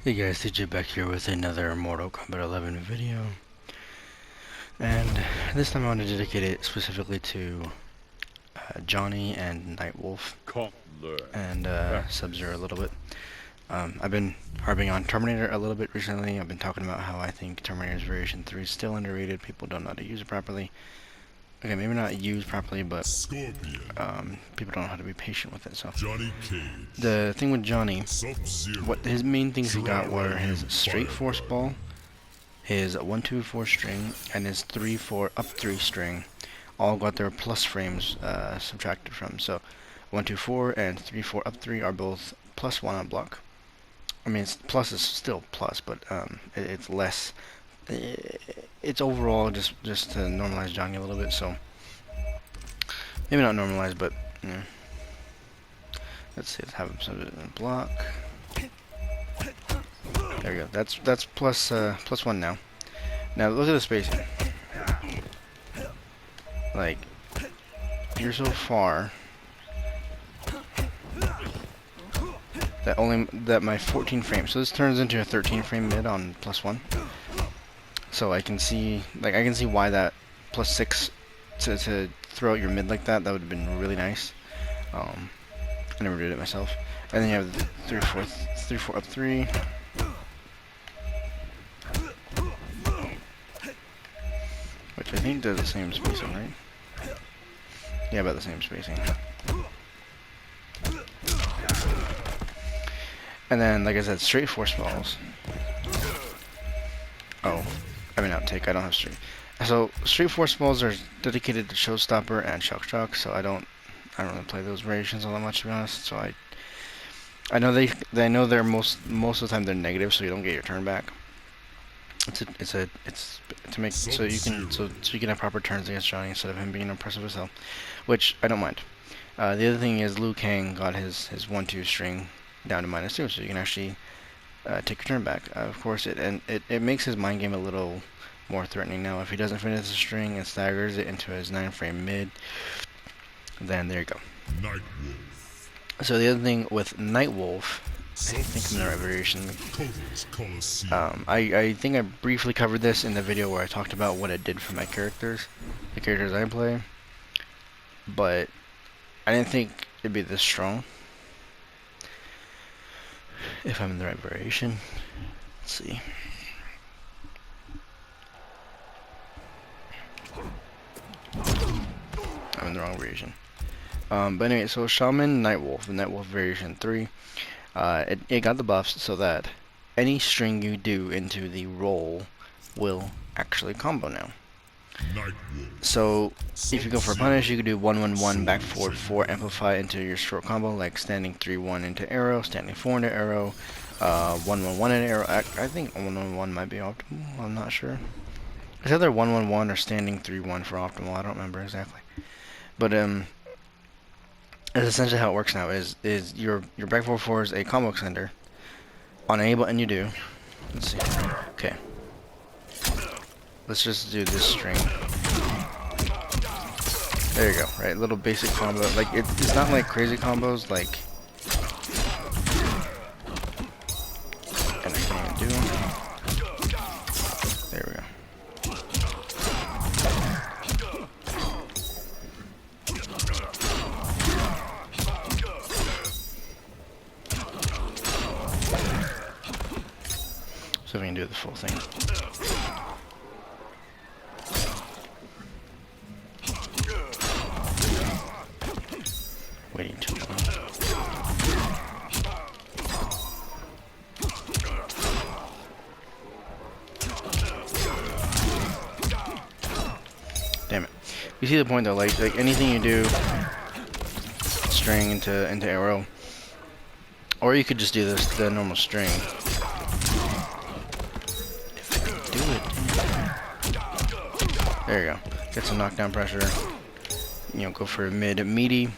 Hey guys, DJ back here with another Mortal Kombat 11 video, and this time I want to dedicate it specifically to johhny and Nightwolf and Sub-Zero a little bit. I've been harping on Terminator a little bit recently. I've been talking about how I think Terminator's Version 3 is still underrated. People don't know how to use it properly. Okay, maybe not used properly, but people don't know how to be patient with it. So the thing with johhny, what his main things he got were his straight force ball, his 1-2-4 string, and his 3-4 up 3 string. All got their plus frames subtracted from. So 1-2-4 and 3-4 up 3 are both +1 on block. I mean, plus is still plus, but it's less. It's overall just to normalize johhny a little bit. So maybe not normalize, but yeah. Let's see. Let's have him set it in block. There we go. That's +1 now. Now look at the spacing. Like, you're so far that my 14 frames. So this turns into a 13 frame mid on +1. So I can see why that +6 to throw out your mid like that would have been really nice. I never did it myself. And then you have the 3-4 up 3. Which I think does the same spacing, right? Yeah, about the same spacing. And then, like I said, straight force balls. Oh, I mean outtake. I don't have straight. So straight force balls are dedicated to Showstopper and Shock, so I don't really play those variations all that much, to be honest. So I know they're most of the time they're negative, so you don't get your turn back. It's to make so you can have proper turns against johhny instead of him being impressive as hell, which I don't mind. The other thing is Liu Kang got his 1-2 string down to -2, so you can actually take your turn back. Of course, it makes his mind game a little more threatening now. If he doesn't finish the string and staggers it into his 9-frame mid, then there you go. So the other thing with Nightwolf, I think I'm in the right variation. I think I briefly covered this in the video where I talked about what it did for my characters, the characters I play, but I didn't think it'd be this strong. If I'm in the right variation, let's see. I'm in the wrong variation. But anyway, so Shaman Nightwolf, the Nightwolf version 3, it got the buffs so that any string you do into the roll will actually combo now. So if you go for a punish, you could do 1-1-1 back forward 4 amplify into your short combo, like standing 3-1 into arrow, standing 4 into arrow, 1-1-1 into arrow. I think 1-1-1 might be optimal. I'm not sure. It's either 1-1-1 or standing 3-1 for optimal. I don't remember exactly. But that's essentially how it works now. Is your back 4-4 is a combo extender on any button you do. Let's see. Okay. Let's just do this string. There you go. Right, little basic combo. Like it's not like crazy combos. Like, and I can't even do them. There we go. So we can do the full thing. Waiting too long. Damn it. You see the point though, like anything you do, string into arrow, or you could just do the normal string. There you go. Get some knockdown pressure. You know, go for a meaty,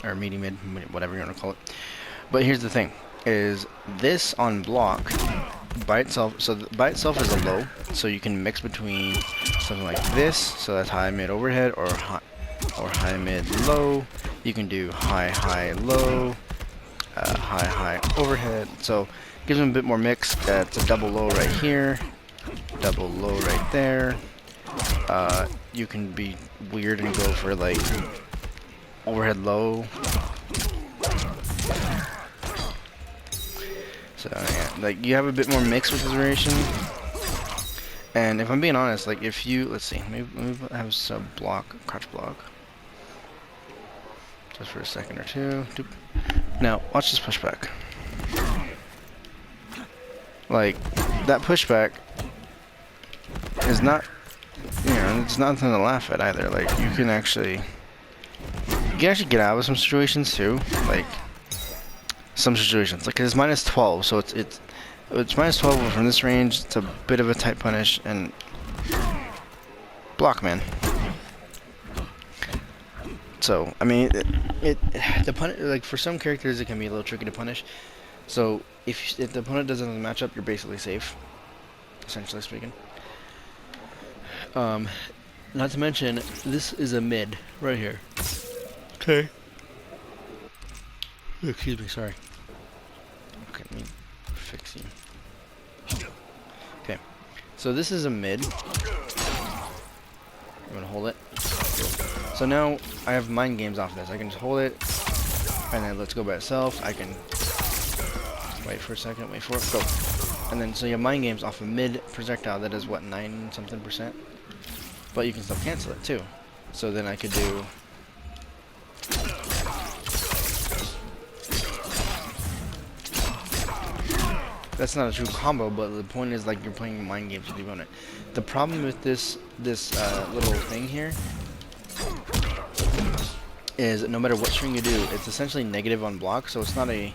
or meaty mid, whatever you want to call it. But here's the thing: is this on block by itself? So by itself is a low, so you can mix between something like this. So that's high mid overhead, or high mid low. You can do high low. high overhead. So gives them a bit more mix. It's a double low right here, double low right there. You can be weird and go for like overhead low. So yeah, like you have a bit more mix with this variation. And if I'm being honest, like if you, let's see, maybe let me have sub block, crouch block, just for a second or two. Doop. Now watch this pushback. Like that pushback is not, you know, it's nothing to laugh at either. Like you can actually get out of some situations too. Like some situations, like it's minus 12, so it's minus 12 from this range. It's a bit of a tight punish and block, man. So I mean, the punish, like for some characters it can be a little tricky to punish. So if the opponent doesn't match up, you're basically safe, essentially speaking. Not to mention, this is a mid right here. Okay. Excuse me, sorry. Okay, let me fix you. Okay, so this is a mid. I'm gonna hold it. So now I have mind games off this. I can just hold it, and then let's go by itself. I can wait for a second, wait for it, go. And then so you have mind games off a mid projectile that is what, 9-something%? But you can still cancel it too. So then I could do that's not a true combo, but the point is like you're playing mind games with the opponent. The problem with this little thing here is no matter what string you do, it's essentially negative on block, so it's not a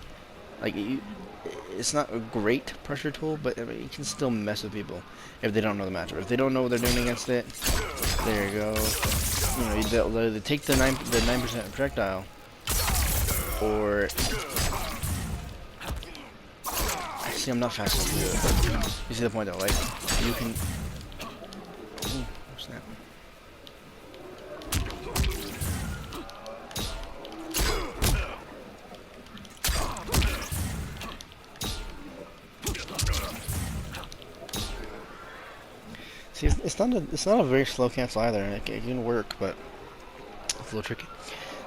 it's not a great pressure tool, but I mean, you can still mess with people if they don't know the matchup. If they don't know what they're doing against it, there you go. You know, they'll either take the 9% projectile, or see, I'm not fast enough to do it. You see the point though? Like you can. Ooh, snap. See, it's not a very slow cancel either. It can work, but it's a little tricky.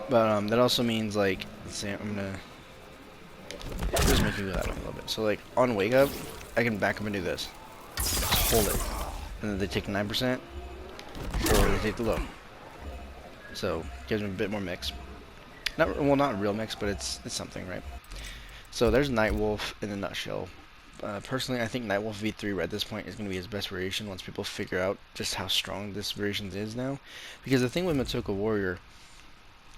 But that also means like, let's see, I'm gonna just make you that a little bit. So like on wake up, I can back up and do this. Just hold it, and then they take 9%, or they take the low. So gives me a bit more mix. Not real mix, but it's something, right? So there's Nightwolf in a nutshell. Personally, I think Nightwolf V3 at this point is going to be his best variation once people figure out just how strong this variation is now. Because the thing with Matoka Warrior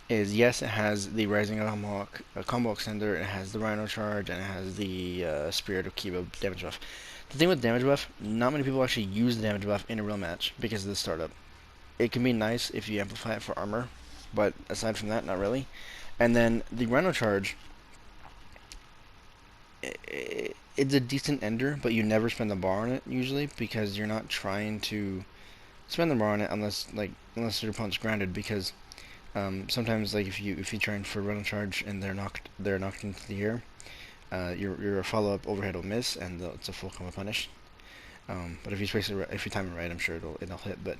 is, yes, it has the Rising Tomahawk combo extender, it has the Rhino Charge, and it has the Spirit of Kiba damage buff. The thing with damage buff, not many people actually use the damage buff in a real match because of the startup. It can be nice if you amplify it for armor, but aside from that, not really. And then the Rhino Charge, it's a decent ender, but you never spend the bar on it usually because you're not trying to spend the bar on it unless your opponent's grounded. Because sometimes like if you train for Rhino Charge and they're knocked into the air, your follow-up overhead will miss and it's a full combo punish. But if you space it, if you time it right, I'm sure it'll hit. But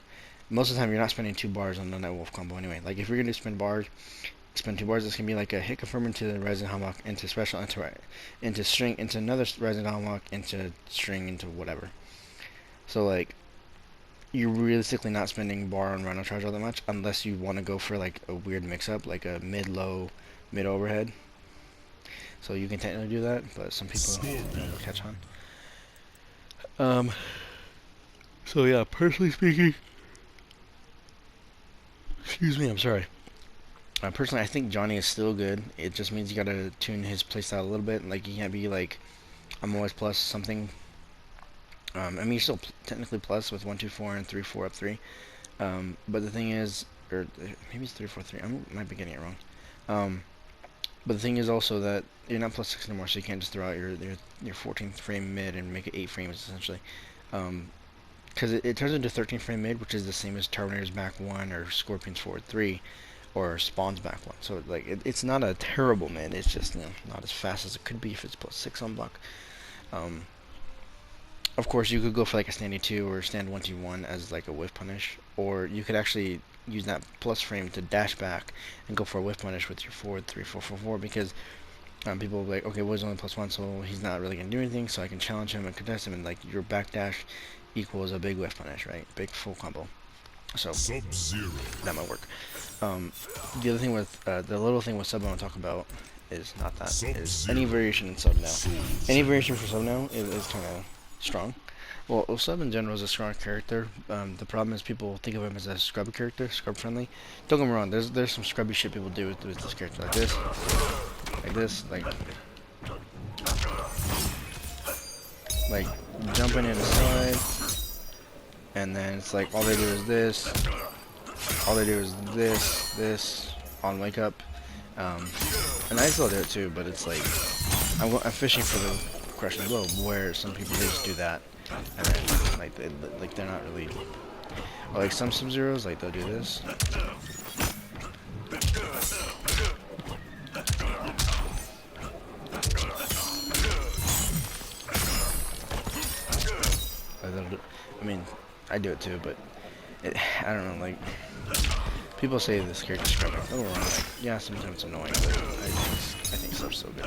most of the time, you're not spending 2 bars on the Nightwolf combo anyway. Like if you're gonna spend 2 bars, this can be like a hit confirm into the Rising Tomahawk, into special, into string, into another Rising Tomahawk, into string, into whatever. So like, you're realistically not spending bar on Rhino Charge all that much unless you want to go for like a weird mix-up, like a mid-low, mid-overhead. So you can technically do that, but some people don't catch on. So yeah, personally speaking, excuse me, I'm sorry. Personally, I think johhny is still good. It just means you gotta tune his playstyle a little bit. Like, you can't be like, I'm always plus something. I mean, you're still technically plus with 1, 2, 4, and 3, 4 up 3. But the thing is, or maybe it's 3, 4, 3. I might be getting it wrong. But the thing is also that you're not plus 6 anymore, so you can't just throw out your 14th frame mid and make it 8 frames essentially. Because it turns into 13th frame mid, which is the same as Terminator's back 1 or Scorpion's forward 3. or spawns back 1. So like it's not a terrible mid. It's just, you know, not as fast as it could be if it's +6 on block. Of course, you could go for like a standing 2 or stand 1T1 as like a whiff punish, or you could actually use that plus frame to dash back and go for a whiff punish with your forward 3-4-4-4, because people will be like, okay, well, he's only +1, so he's not really gonna do anything, so I can challenge him and contest him, and like your backdash equals a big whiff punish, right? Big full combo. So that might work. The other thing with the little thing with sub I want to talk about is not that is any variation in sub now. Any variation for sub now is kind of strong. Well, sub in general is a strong character. The problem is people think of him as a scrub character, scrub friendly. Don't get me wrong. There's some scrubby shit people do with this character, like jumping in the side. And then it's like all they do is this, all they do is this on wake up, and I still do it too. But it's like I'm fishing for the crushing blow, where some people they just do that, and then like they're not really, or like some Sub-Zeros like they'll do this. I mean, I do it too, but I don't know, like, people say this character's scrubbing. Oh, wrong. Like, yeah, sometimes it's annoying, but I think Sub's so good.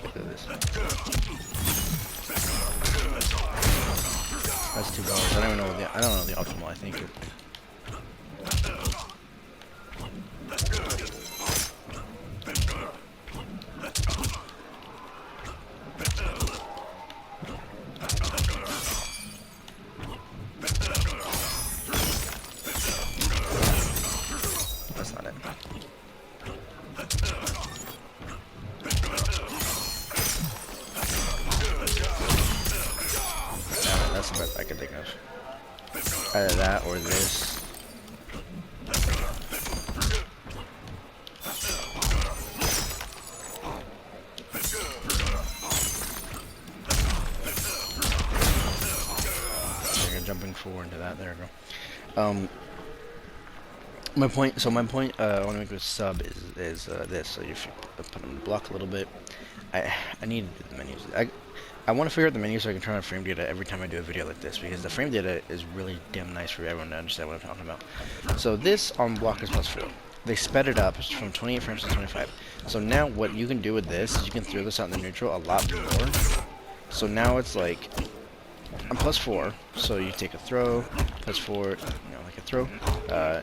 Look at this. That's $2. I don't know the optimal. I think. That's not it. Yeah, that's the best I can think of. Either that or this. Jumping forward into that. There we go. My point I want to make with sub is this. So if you put them to block a little bit, I need to do the menus. I want to figure out the menu so I can turn on frame data every time I do a video like this, because the frame data is really damn nice for everyone to understand what I'm talking about. So this on block is +4. They sped it up from 28 frames to 25. So now what you can do with this is you can throw this out in the neutral a lot more. So now it's like I'm +4, so you take a throw, +4, you know, like a throw.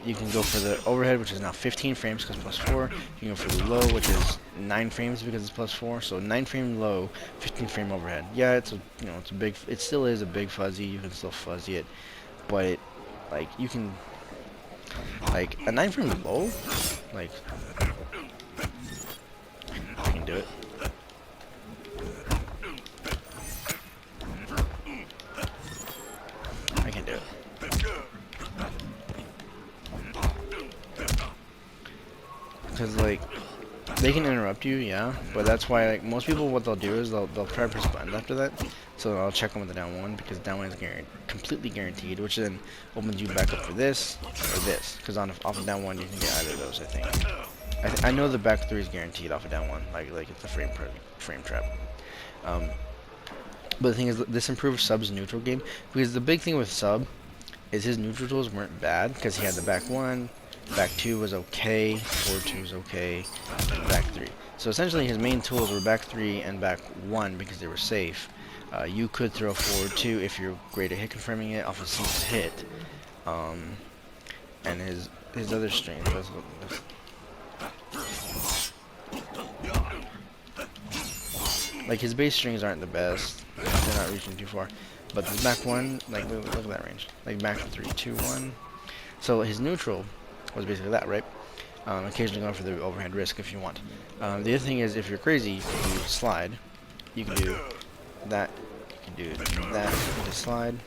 You can go for the overhead, which is now 15 frames because +4. You can go for the low, which is 9 frames because it's +4. So 9 frame low, 15 frame overhead. Yeah, it's a, you know, it's a big. It still is a big fuzzy. You can still fuzzy it, but like you can, like a 9 frame low, like I can do it. I can do it. Because like they can interrupt you, yeah, but that's why like most people what they'll do is they'll try to press buttons after that. So I'll check them with the down one because down one is completely guaranteed, which then opens you back up for this or this. Because off of down one you can get either of those, I think. I know the back 3 is guaranteed off of down one, like it's a frame trap. But the thing is, this improves Sub's neutral game, because the big thing with Sub is his neutral tools weren't bad, because he had the back 1, back 2 was okay, forward 2 was okay, and back 3. So essentially his main tools were back 3 and back 1 because they were safe. You could throw forward 2 if you're great at hit confirming it off a single hit. And his other strength, like his base strings aren't the best. They're not reaching too far. But the back 1, like look at that range. Like back 3, 2, 1. So his neutral was basically that, right? Occasionally going for the overhand risk if you want. The other thing is, if you're crazy, you can slide. You can do that. You can do that. You can just slide.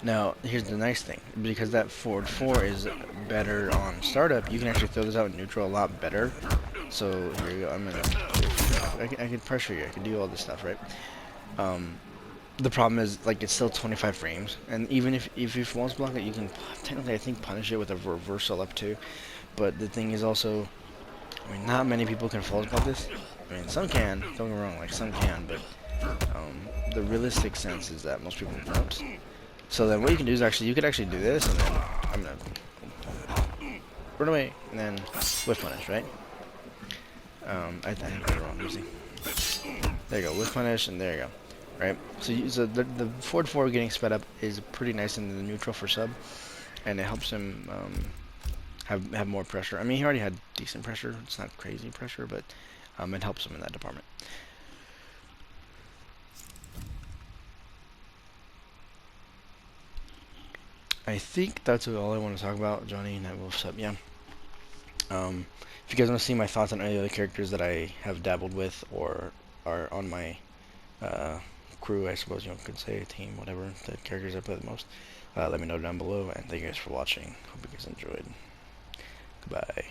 Now, here's the nice thing. Because that forward 4 is better on startup, you can actually throw this out in neutral a lot better. So, here you go. I can pressure you. I can do all this stuff, right? The problem is, like, it's still 25 frames. And even if you false block it, you can technically, I think, punish it with a reversal up too. But the thing is also, I mean, not many people can false block this. I mean, some can. Don't get me wrong. Like, some can. But the realistic sense is that most people don't. So then what you can do is actually, you could actually do this, and then I'm gonna run away, and then whiff punish, right? I think I did it wrong. Let me see. There you go, whiff punish, and there you go, right? So the forward 4 getting sped up is pretty nice in the neutral for sub, and it helps him have more pressure. I mean, he already had decent pressure. It's not crazy pressure, but it helps him in that department. I think that's all I want to talk about. Johhny, nightwolf sub, yeah. If you guys want to see my thoughts on any other characters that I have dabbled with or are on my crew, I suppose you could say, team, whatever, the characters I play the most, let me know down below, and thank you guys for watching. Hope you guys enjoyed. Goodbye.